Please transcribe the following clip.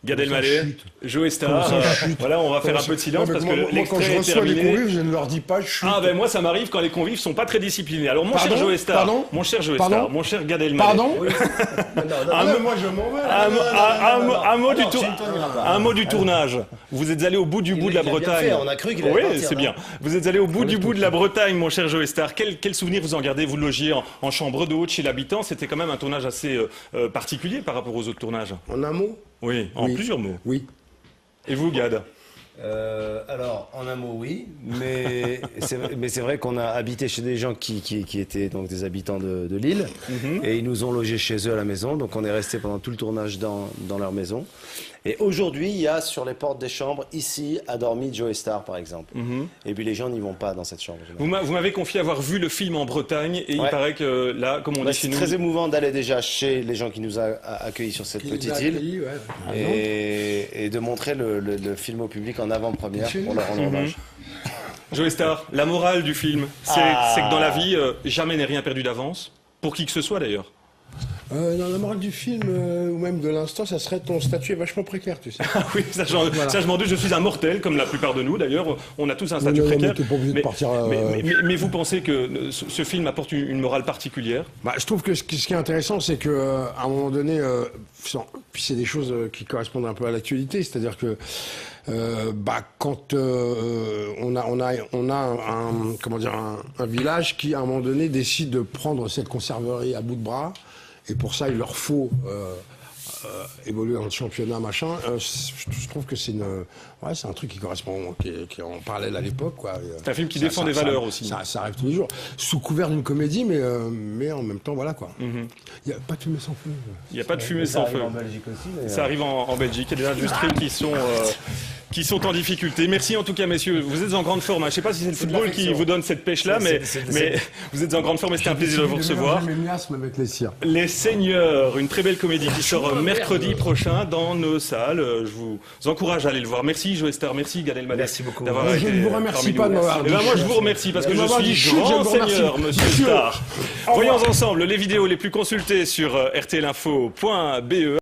Gad Elmaleh, Joe Star. Voilà, on va faire un peu de silence parce que quand je l'extrait est reçois les terminé. convives, je ne leur dis pas chut. Ah ben moi ça m'arrive quand les convives sont pas très disciplinés. Alors mon cher Joe Star, mon cher Joe Star, mon cher Gad Elmaleh. Pardon. Moi je m'en vais. Un mot du tournage. Vous êtes allé au bout du bout de la Bretagne. On a cru qu'il allait Oui, partir, c'est non bien. Vous êtes allé au bout du bout de la Bretagne, mon cher Joe Star. Quel souvenir vous en gardez? Vous logiez en chambre d'hôte chez l'habitant. C'était quand même un tournage assez particulier par rapport aux autres tournages. En un mot? Oui, en plusieurs mots. Oui. Et vous, Gad? Alors, en un mot, oui, mais c'est vrai qu'on a habité chez des gens qui étaient donc des habitants de l'île, et ils nous ont logés chez eux à la maison, donc on est resté pendant tout le tournage dans leur maison. Et aujourd'hui, il y a sur les portes des chambres, ici, a dormi Joe Star, par exemple. Et puis les gens n'y vont pas dans cette chambre. Vous m'avez confié avoir vu le film en Bretagne, et il paraît que là, comme on dit chez nous... C'est très émouvant d'aller déjà chez les gens qui nous ont accueillis sur cette petite île, et de montrer le film au public en avant-première pour leur rendre hommage. Joe Star, la morale du film, c'est que dans la vie, jamais n'est rien perdu d'avance, pour qui que ce soit d'ailleurs. Dans la morale du film, ou même de l'instant, ça serait ton statut est vachement précaire, tu sais. Ah oui, ça je m'en doute, je suis un mortel, comme la plupart de nous d'ailleurs, on a tous un statut précaire. Mais t'es pas obligé de partir, mais vous pensez que ce film apporte une morale particulière? Je trouve que ce qui est intéressant, c'est qu'à un moment donné, puis c'est des choses qui correspondent un peu à l'actualité, c'est-à-dire que quand on a un village qui à un moment donné décide de prendre cette conserverie à bout de bras, et pour ça il leur faut évoluer dans le championnat machin, je trouve que c'est un truc qui correspond, qui est en parallèle à l'époque, quoi. C'est un film qui défend des valeurs aussi. Ça arrive tous les jours, sous couvert d'une comédie, mais en même temps, voilà, quoi. Il n'y a pas de fumée sans feu. Il n'y a pas de fumée sans feu. Ça arrive en Belgique aussi. Ça arrive en Belgique. Il y a des industries qui sont en difficulté. Merci en tout cas, messieurs. Vous êtes en grande forme. Je ne sais pas si c'est le football qui vous donne cette pêche-là, mais vous êtes en grande forme et c'était un plaisir de vous recevoir. Avec les cires. Les Seigneurs, une très belle comédie qui sort mercredi prochain dans nos salles. Je vous encourage à aller le voir. Merci Joe Star, merci Gad Elmaleh. Merci beaucoup. Je ne vous remercie pas de m'avoir dit. Moi je vous remercie parce que je suis grand seigneur, monsieur Star. Voyons ensemble les vidéos les plus consultées sur rtlinfo.be.